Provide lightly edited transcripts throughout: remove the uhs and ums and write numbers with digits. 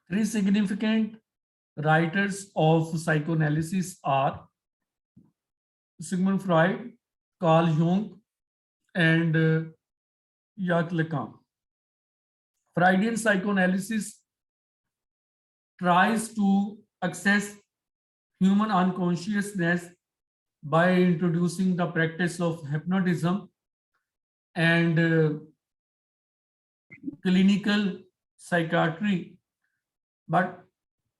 Three significant writers of psychoanalysis are Sigmund Freud, Carl Jung, and Jacques Lacan. Freudian psychoanalysis tries to access human unconsciousness by introducing the practice of hypnotism and clinical psychiatry. But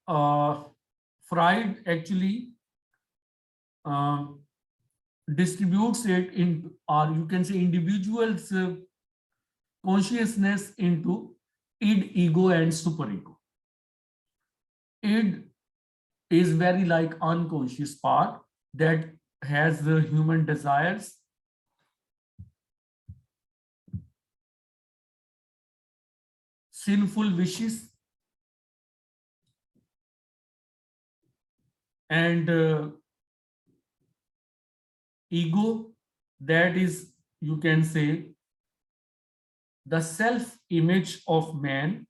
Freud actually uh, distributes it in, or you can say, individuals' consciousness into id, ego, and superego. Id is very like unconscious part that has the human desires, sinful wishes, and ego, that is, you can say, the self image of man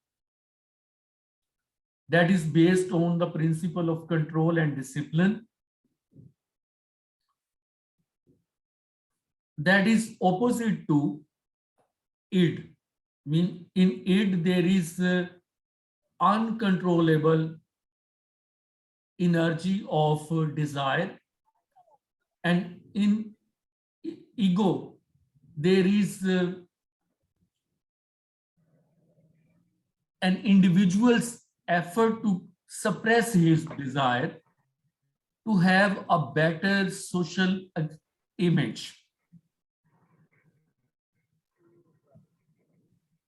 that is based on the principle of control and discipline, that is opposite to id. Mean in id there is uncontrollable energy of desire, and in ego there is an individual's effort to suppress his desire to have a better social image.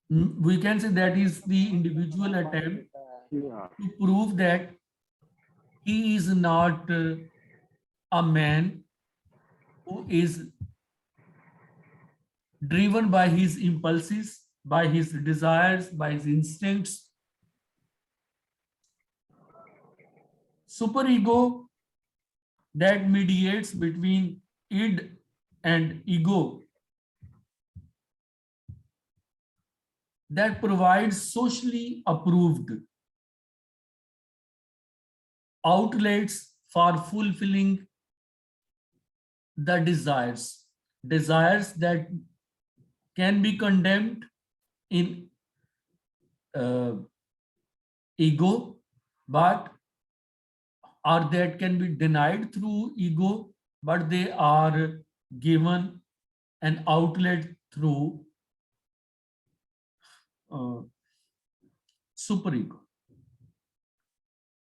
We can say that is the individual attempt to prove that he is not a man who is driven by his impulses, by his desires, by his instincts. Superego, that mediates between id and ego, that provides socially approved outlets for fulfilling the desires that can be condemned in ego, but or that can be denied through ego, but they are given an outlet through superego.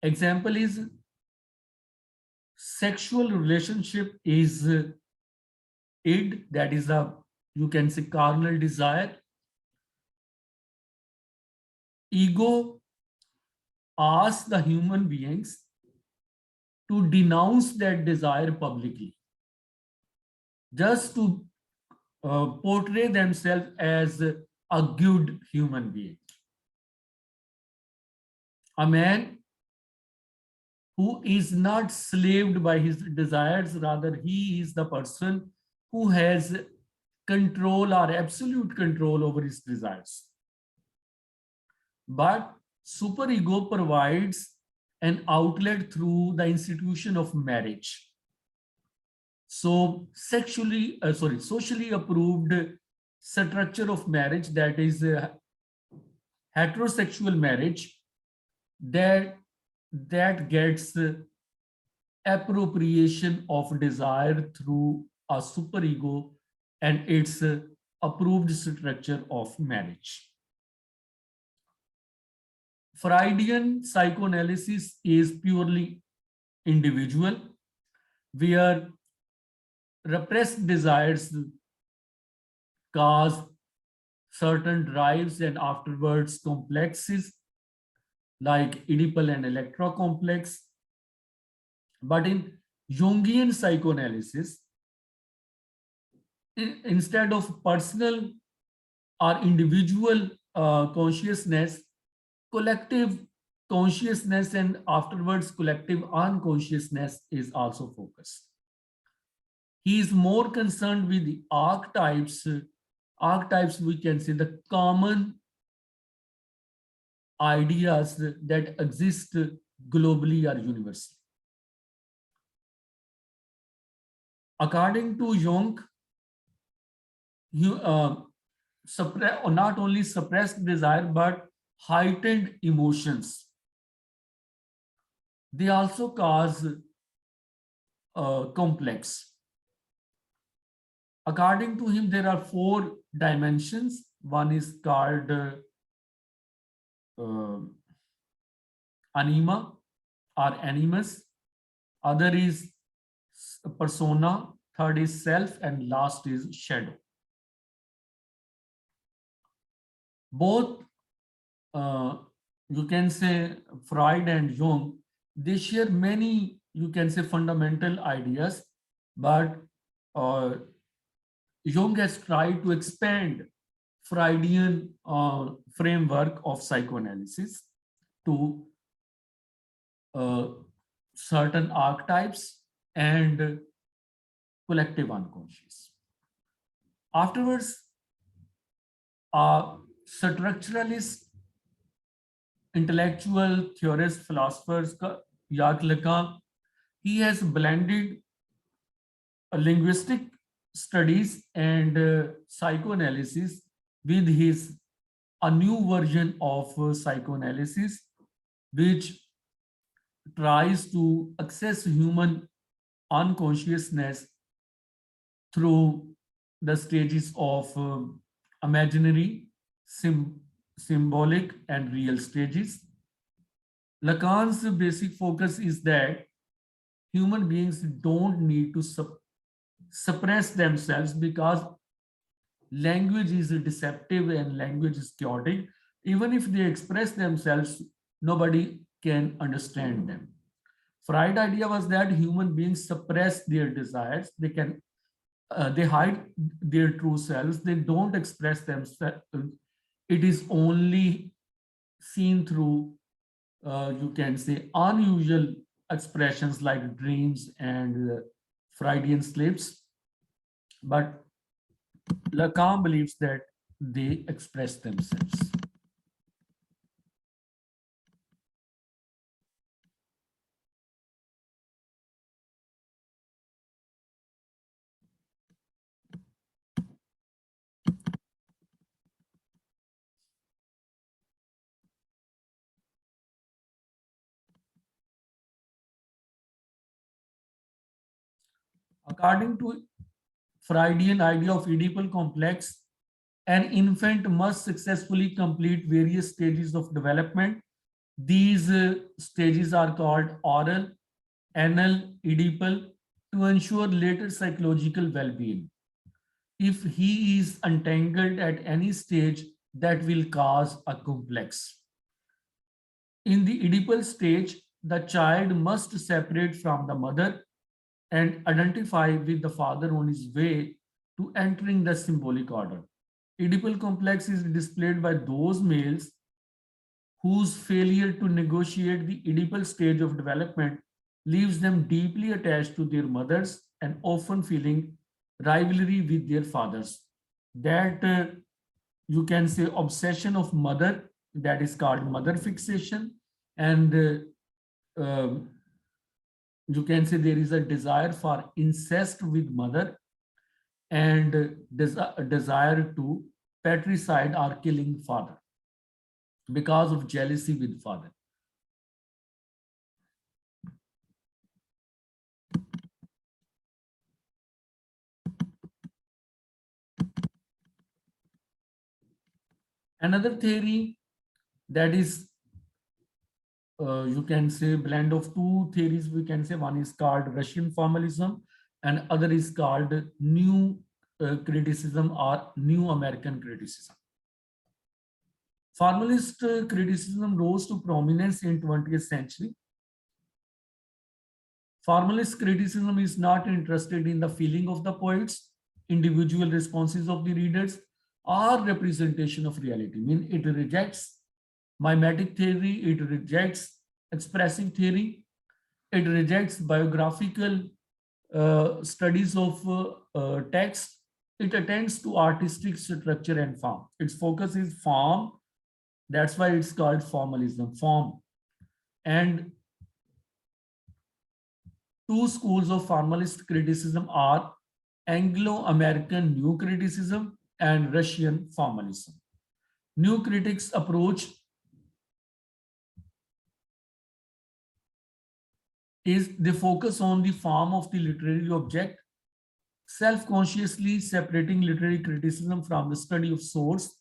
Example is sexual relationship is id, that is a, you can say, carnal desire. Ego asks the human beings to denounce that desire publicly, just to portray themselves as a good human being. A man who is not slaved by his desires, rather he is the person who has control or absolute control over his desires. But superego provides an outlet through the institution of marriage. So socially approved structure of marriage, that is heterosexual marriage, that gets appropriation of desire through a superego and its approved structure of marriage. Freudian psychoanalysis is purely individual, where repressed desires cause certain drives and afterwards complexes like Oedipal and Electra complex. But in Jungian psychoanalysis, instead of personal or individual consciousness, collective consciousness and afterwards collective unconsciousness is also focused. He is more concerned with the archetypes. Archetypes, we can say, the common ideas that exist globally or universally. According to Jung, not only suppressed desire but heightened emotions, they also cause complex. According to him, there are 4 dimensions. One is called uh, anima or animus. Other is persona. Third is self, and last is shadow. Both, you can say, Freud and Jung, they share many, you can say, fundamental ideas, but uh, Jung has tried to expand Freudian framework of psychoanalysis to uh, certain archetypes and collective unconscious. Afterwards, structuralist intellectual theorist philosophers Jacques Lacan, he has blended linguistic studies and psychoanalysis with his a new version of psychoanalysis, which tries to access human unconsciousness through the stages of imaginary, symbolic, and real stages. Lacan's basic focus is that human beings don't need to suppress themselves because language is deceptive and language is chaotic. Even if they express themselves, nobody can understand them. Freud's idea was that human beings suppress their desires. They hide their true selves. They don't express themselves. It is only seen through, you can say, unusual expressions like dreams and Freudian slips. But Lacan believes that they express themselves. According to Freudian idea of Oedipal complex, an infant must successfully complete various stages of development. These stages are called oral, anal, Oedipal to ensure later psychological well-being. If he is untangled at any stage, that will cause a complex. In the Oedipal stage, the child must separate from the mother and identify with the father on his way to entering the symbolic order. Oedipal complex is displayed by those males whose failure to negotiate the Oedipal stage of development leaves them deeply attached to their mothers and often feeling rivalry with their fathers. That you can say obsession of mother, that is called mother fixation, and you can say there is a desire for incest with mother and desire to patricide or killing father because of jealousy with father. Another theory that is, you can say, blend of 2 theories, we can say one is called Russian formalism and other is called new criticism or new American criticism. Formalist criticism rose to prominence in 20th century. Formalist criticism is not interested in the feeling of the poets, individual responses of the readers, or representation of reality. I mean, it rejects mimetic theory, it rejects expressive theory, it rejects biographical studies of text. It attends to artistic structure and form. Its focus is form That's why it's called formalism, form. And two schools of formalist criticism are Anglo-American New Criticism and Russian Formalism. New critics approach is they focus on the form of the literary object, self-consciously separating literary criticism from the study of source,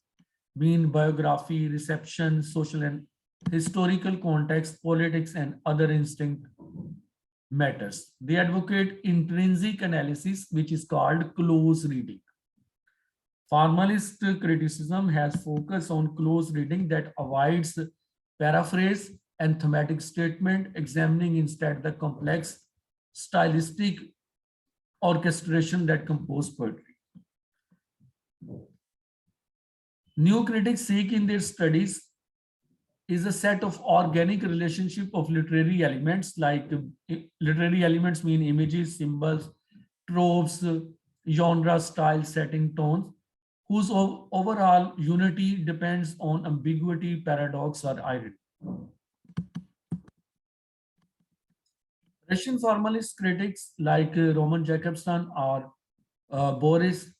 being biography, reception, social and historical context, politics, and other instinct matters. They advocate intrinsic analysis, which is called close reading. Formalist criticism has focused on close reading that avoids paraphrase and thematic statement, examining instead the complex stylistic orchestration that compose poetry. New critics seek in their studies is a set of organic relationship of literary elements, like literary elements mean images, symbols, tropes, genre, style, setting, tones, whose overall unity depends on ambiguity, paradox, or irony. Russian formalist critics like Roman Jakobson or Boris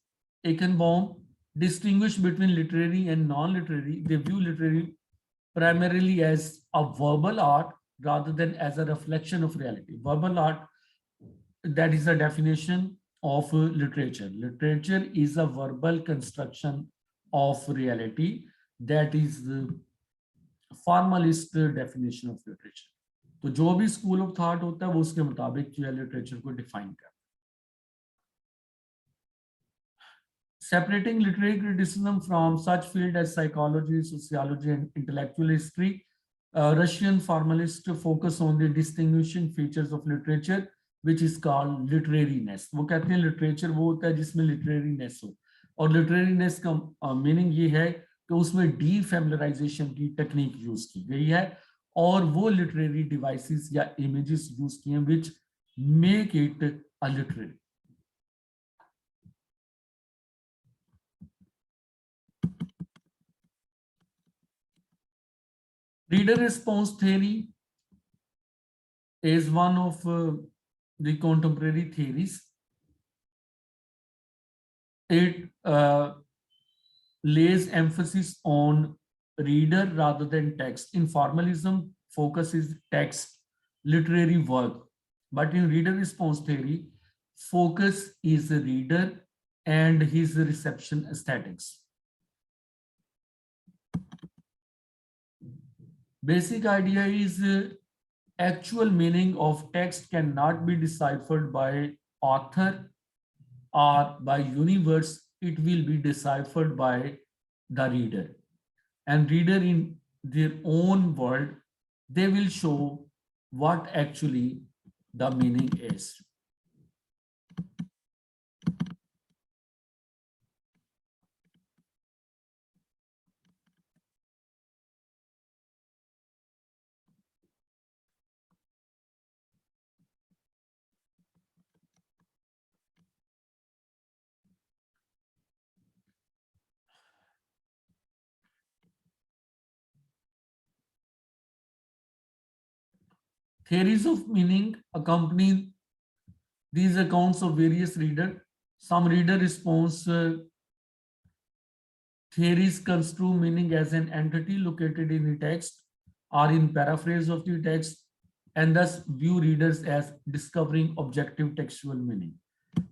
Eichenbaum distinguish between literary and non-literary. They view literary primarily as a verbal art rather than as a reflection of reality. Verbal art, that is a definition of literature. Literature is a verbal construction of reality. That is the formalist definition of literature. तो जो भी school of thought होता है वो उसके मुताबिक जो है लिटरेचर को डिफाइन करता है. Separating literary criticism from such fields as psychology, sociology, and intellectual history, Russian formalists focus on the distinguishing features of literature, which is called literariness. वो कहते हैं literature वो होता है जिसमें literariness हो, और literariness का meaning ये है कि उसमें defamiliarization की टेक्निक यूज की गई है, और वो literary devices या images यूज किए हैं which make it a literary. Reader response theory is one of the contemporary theories. It lays emphasis on reader rather than text. In formalism, focus is text, literary work. But in reader response theory, focus is the reader and his reception aesthetics. Basic idea is actual meaning of text cannot be deciphered by author or by universe. It will be deciphered by the reader. And reader in their own world, they will show what actually the meaning is. Theories of meaning accompany these accounts of various readers. Some reader response theories construe meaning as an entity located in the text or in paraphrase of the text, and thus view readers as discovering objective textual meaning.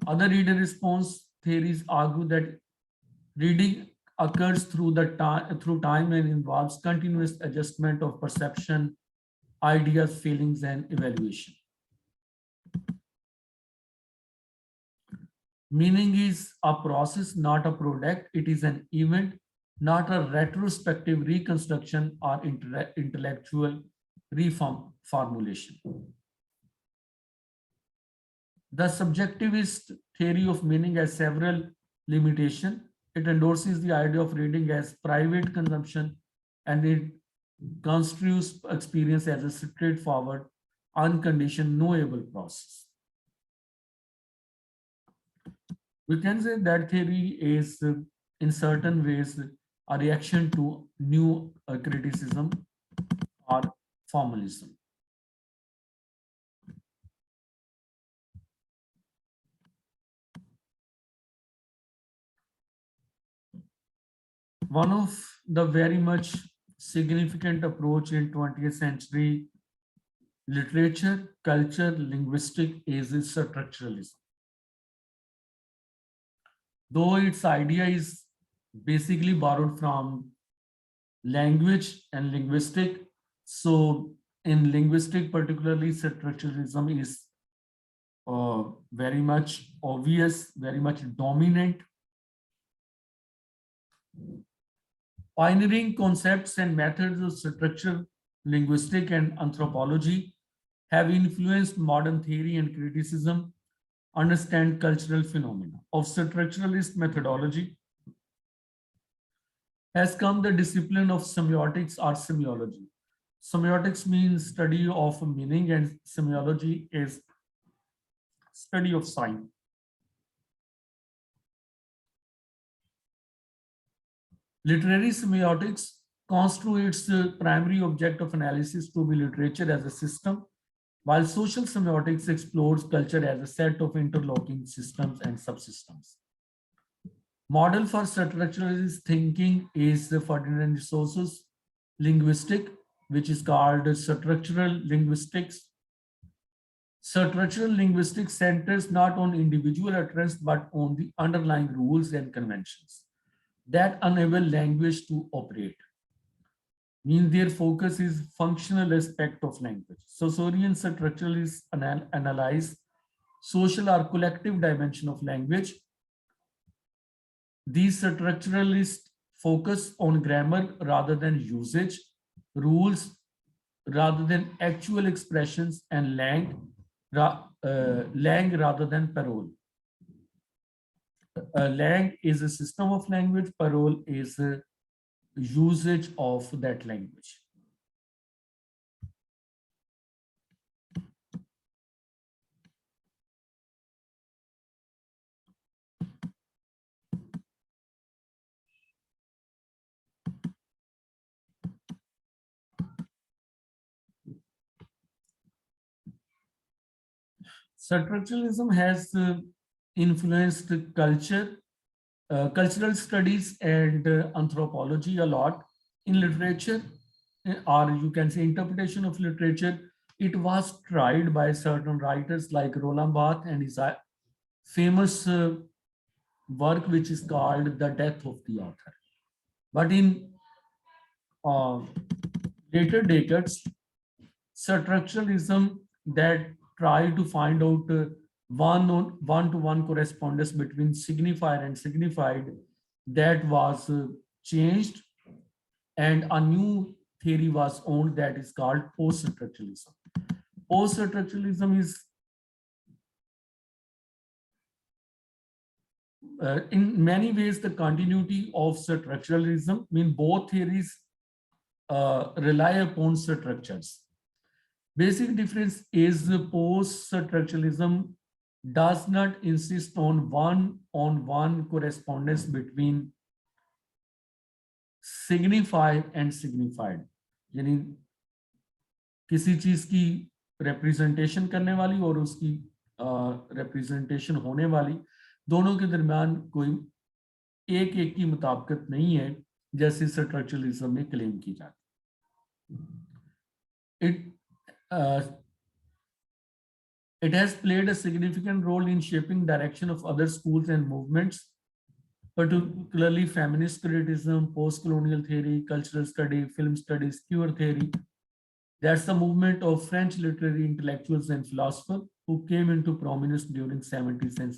Other reader response theories argue that reading occurs through time and involves continuous adjustment of perception, ideas, feelings, and evaluation. Meaning is a process, not a product. It is an event, not a retrospective reconstruction or intellectual reformulation. The subjectivist theory of meaning has several limitations. It endorses the idea of reading as private consumption, and it construes experience as a straightforward, unconditioned, knowable process. We can say that theory is in certain ways a reaction to new criticism or formalism. One of the very much significant approach in 20th century literature, culture, linguistic is structuralism. Though its idea is basically borrowed from language and linguistic, so in linguistic particularly structuralism is very much obvious, very much dominant. Pioneering concepts and methods of structural linguistic and anthropology have influenced modern theory and criticism, understand cultural phenomena. Of structuralist methodology has come the discipline of semiotics or semiology. Semiotics means study of meaning and semiology is study of sign. Literary semiotics constitutes the primary object of analysis to be literature as a system, while social semiotics explores culture as a set of interlocking systems and subsystems. Model for structuralist thinking is the Ferdinand Sosa's linguistic, which is called structural linguistics. Structural linguistics centers not on individual utterance but on the underlying rules and conventions that enable language to operate. Mean their focus is functional aspect of language. Saussurian structuralists analyze social or collective dimension of language. These structuralists focus on grammar rather than usage, rules rather than actual expressions, and lang rather than parole. Lang is a system of language, parole is a usage of that language. Structuralism has influenced culture, cultural studies and anthropology a lot. In literature, or you can say interpretation of literature, it was tried by certain writers like Roland Barthes and his famous work which is called The Death of the Author. But in uh, later decades, structuralism that try to find out one-to-one correspondence between signifier and signified, that was changed, and a new theory was owned that is called post-structuralism. Post-structuralism is in many ways the continuity of structuralism. I mean, both theories rely upon structures. Basic difference is post-structuralism does not insist on one-on-one correspondence between signifier and signified. यानी किसी चीज की representation करने वाली और उसकी representation होने वाली, दोनों के दरमियान कोई एक की मुताबिकत नहीं है जैसे स्ट्रक्चरलिज्म में क्लेम की जाती है. It has played a significant role in shaping direction of other schools and movements, particularly feminist criticism, post-colonial theory, cultural study, film studies, queer theory. That's the movement of French literary intellectuals and philosophers who came into prominence during 70s and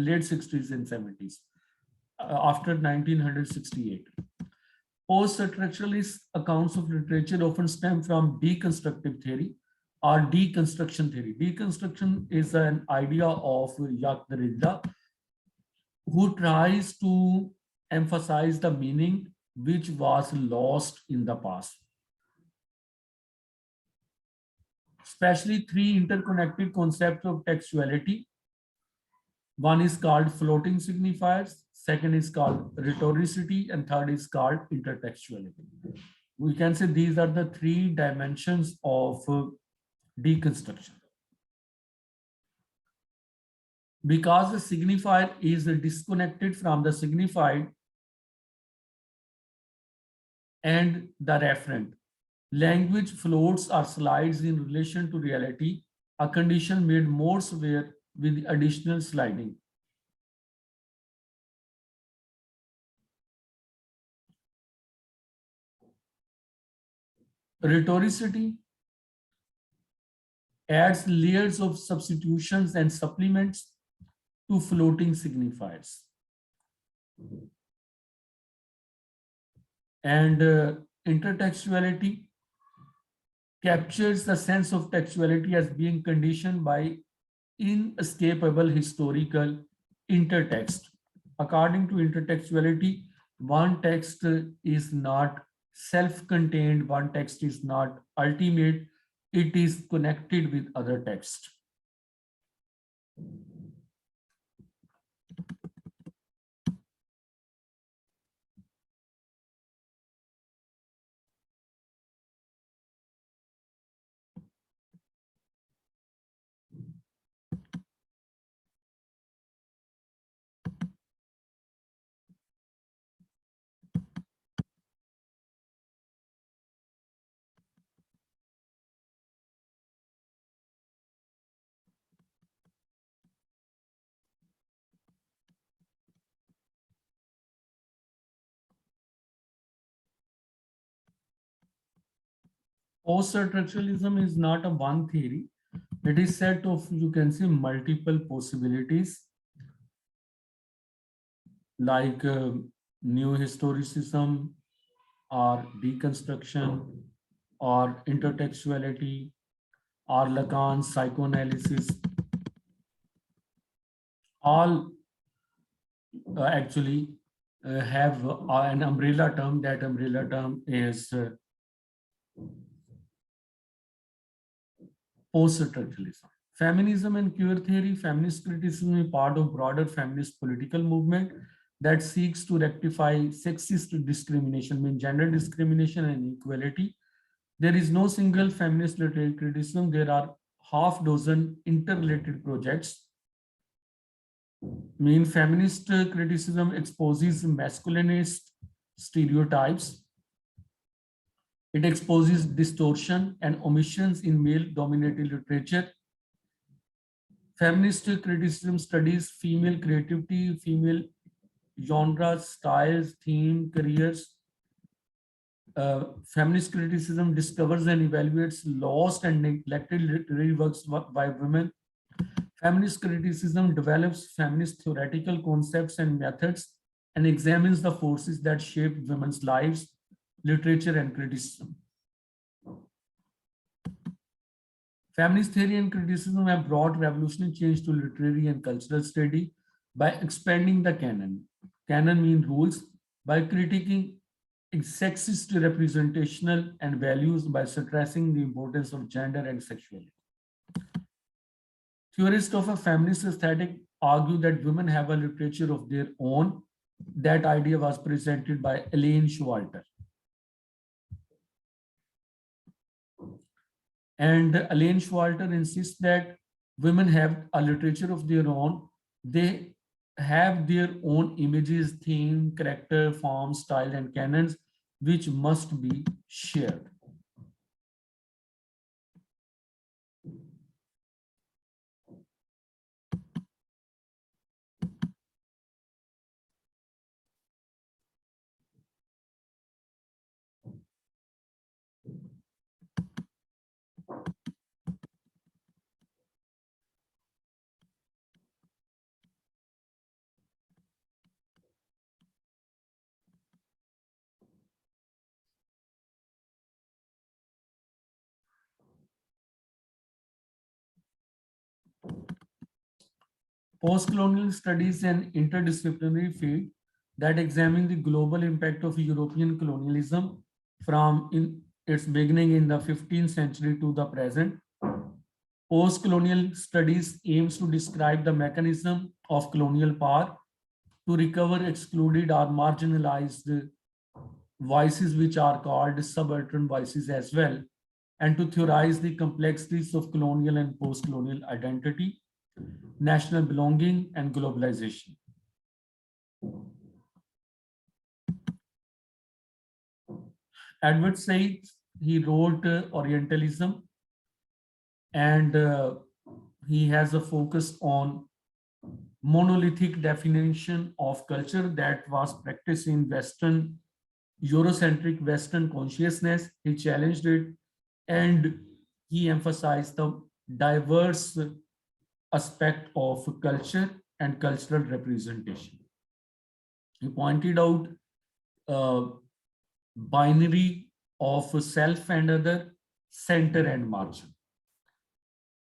late 60s and 70s, after 1968. Post-structuralist accounts of literature often stem from deconstructive theory or deconstruction theory. Deconstruction is an idea of Jacques Derrida, who tries to emphasize the meaning which was lost in the past. Especially three interconnected concepts of textuality, One is called floating signifiers, second is called rhetoricity, and third is called intertextuality. We can say these are the three dimensions of deconstruction. Because the signifier is disconnected from the signified and the referent, language floats or slides in relation to reality, a condition made more severe with additional sliding. Rhetoricity adds layers of substitutions and supplements to floating signifiers. And intertextuality captures the sense of textuality as being conditioned by inescapable historical intertext. According to intertextuality, one text is not self-contained, one text is not ultimate, it is connected with other texts. Post-structuralism is not a one theory. It is set of, you can say, multiple possibilities like new historicism or deconstruction or intertextuality or Lacan's psychoanalysis. All actually have an umbrella term. That umbrella term is post-structuralism. Feminism and queer theory, feminist criticism is part of broader feminist political movement that seeks to rectify sexist discrimination, mean gender discrimination and inequality. There is no single feminist literary criticism. There are half dozen interrelated projects. Mean feminist criticism exposes masculinist stereotypes. It exposes distortion and omissions in male-dominated literature. Feminist criticism studies female creativity, female genres, styles, theme, careers. Feminist criticism discovers and evaluates lost and neglected literary works by women. Feminist criticism develops feminist theoretical concepts and methods and examines the forces that shape women's lives, literature, and criticism. Feminist theory and criticism have brought revolutionary change to literary and cultural study by expanding the canon. Canon means rules, by critiquing sexist representational and values, by stressing the importance of gender and sexuality. Theorists of a feminist aesthetic argue that women have a literature of their own. That idea was presented by Elaine Showalter. And Elaine Showalter insists that women have a literature of their own. They have their own images, theme, character, form, style, and canons, which must be shared. Postcolonial studies an interdisciplinary field that examines the global impact of European colonialism from its beginning in the 15th century to the present. Post-colonial studies aims to describe the mechanism of colonial power to recover excluded or marginalized voices, which are called subaltern voices as well, and to theorize the complexities of colonial and post-colonial identity, national belonging, and globalization. Edward Said, he wrote Orientalism, and he has a focus on monolithic definition of culture that was practiced in Western, Eurocentric Western consciousness. He challenged it, and he emphasized the diverse aspect of culture and cultural representation. He pointed out binary of self and other, center and margin.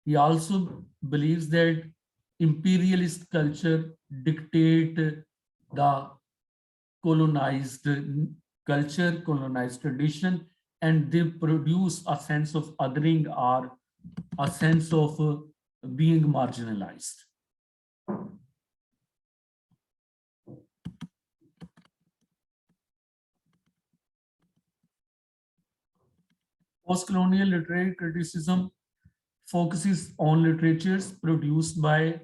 He also believes that imperialist culture dictate the colonized culture, colonized tradition, and they produce a sense of othering or a sense of being marginalized. Post-colonial literary criticism focuses on literatures produced by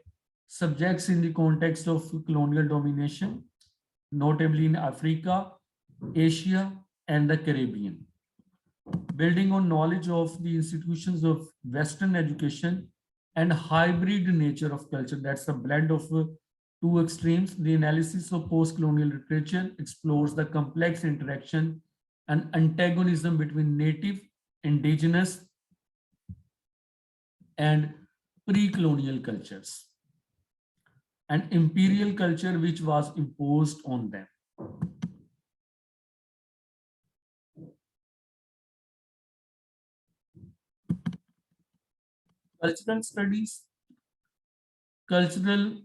subjects in the context of colonial domination, notably in Africa, Asia, and the Caribbean. Building on knowledge of the institutions of Western education and hybrid nature of culture, that's a blend of two extremes, the analysis of post-colonial literature explores the complex interaction and antagonism between native, indigenous, and pre-colonial cultures, and imperial culture which was imposed on them. Cultural studies, cultural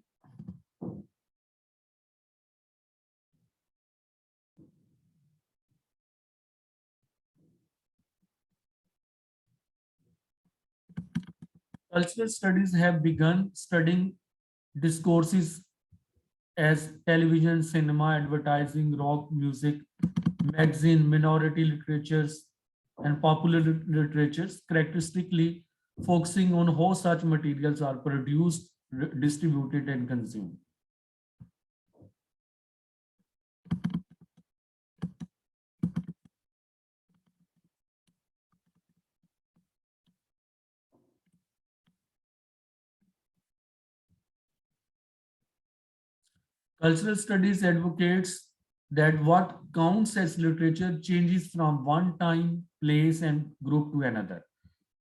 cultural studies have begun studying discourses as television, cinema, advertising, rock music, magazine, minority literatures, and popular literatures, characteristically focusing on how such materials are produced, distributed, and consumed. Cultural studies advocates that what counts as literature changes from one time, place, and group to another.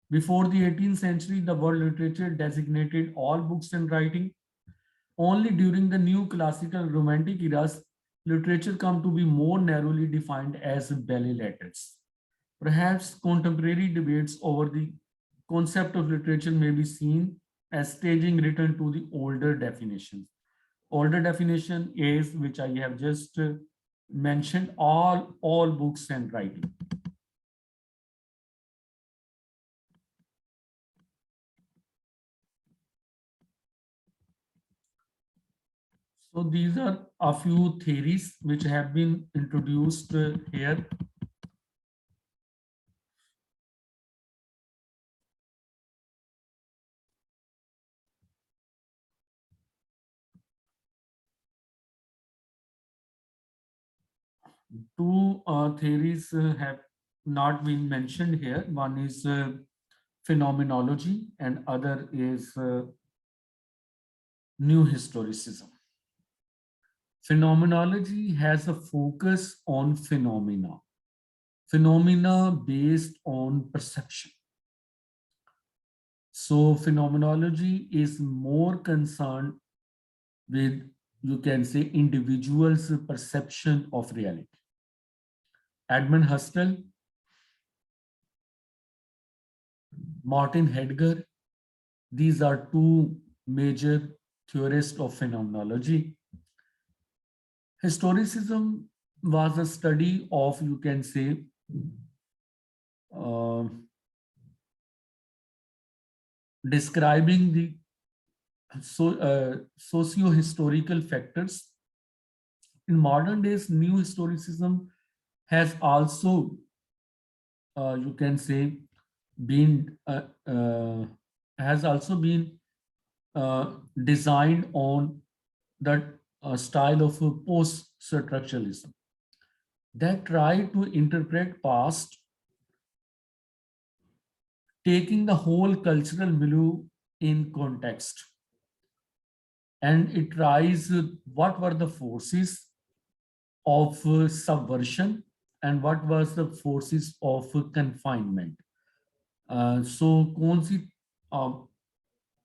Before the 18th century, the word literature designated all books and writing. Only during the new classical romantic eras, literature come to be more narrowly defined as ballet letters. Perhaps contemporary debates over the concept of literature may be seen as staging return to the older definitions. Older definition is, which I have just mentioned, all books and writing. So these are a few theories which have been introduced here. Two theories have not been mentioned here. One is phenomenology and other is new historicism. Phenomenology has a focus on phenomena based on perception. So phenomenology is more concerned with, you can say, individuals' perception of reality. Edmund Husserl, Martin Heidegger, these are two major theorists of phenomenology. Historicism was a study of, you can say, uh, describing the socio-historical factors. In modern days, new historicism has also, you can say, been has also been designed on that style of post-structuralism that try to interpret past, taking the whole cultural milieu in context, and it tries what were the forces of subversion and what was the forces of confinement. So कौन सी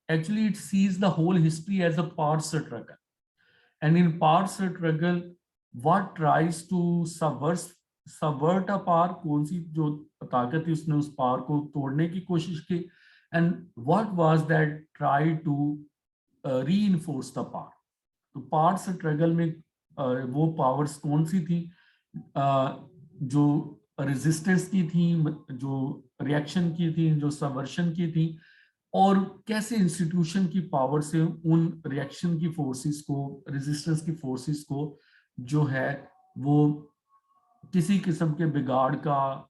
actually it sees the whole history as a power struggle, and in power struggle what tries to subvert a power, कौन सी जो ताकत थी उसने उस power को तोड़ने की कोशिश की, and what was that try to reinforce the power. तो पावर स्ट्रगल में वो पावर्स कौन सी थी जो रेजिस्टेंस की थी, जो रिएक्शन की थी, जो सबवर्शन की थी, और कैसे इंस्टीट्यूशन की पावर से उन रिएक्शन की फोर्सेस को, रेजिस्टेंस की फोर्सेस को जो है वो किसी किस्म के बिगाड़ का,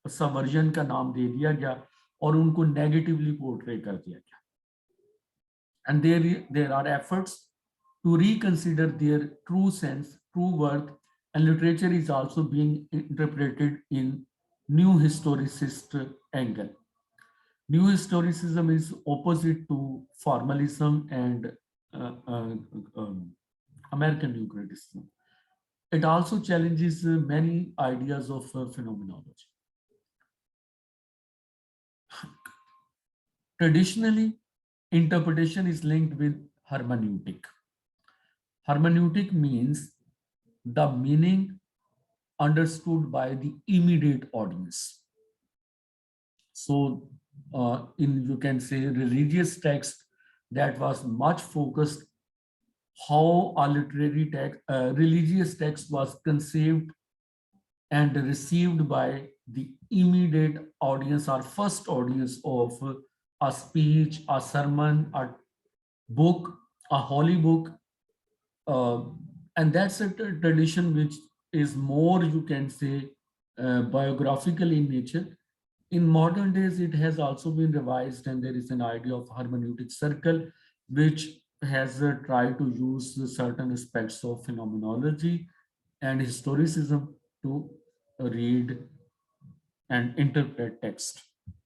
सबवर्जन का नाम दे दिया गया और उनको नेगेटिवली पोर्ट्रे कर दिया गया. And there are efforts to reconsider their true sense, true worth, and literature is also being interpreted in new historicist angle. New historicism is opposite to formalism and uh, uh, um, American new criticism. It also challenges many ideas of phenomenology. Traditionally, interpretation is linked with hermeneutic. Hermeneutic means the meaning understood by the immediate audience. So, in you can say religious text, that was much focused how a literary text, religious text was conceived and received by the immediate audience or first audience of a speech, a sermon, a book, a holy book. And that's a tradition which is more, you can say, biographical in nature. In modern days, it has also been revised, and there is an idea of hermeneutic circle, which has tried to use certain aspects of phenomenology and historicism to read and interpret text.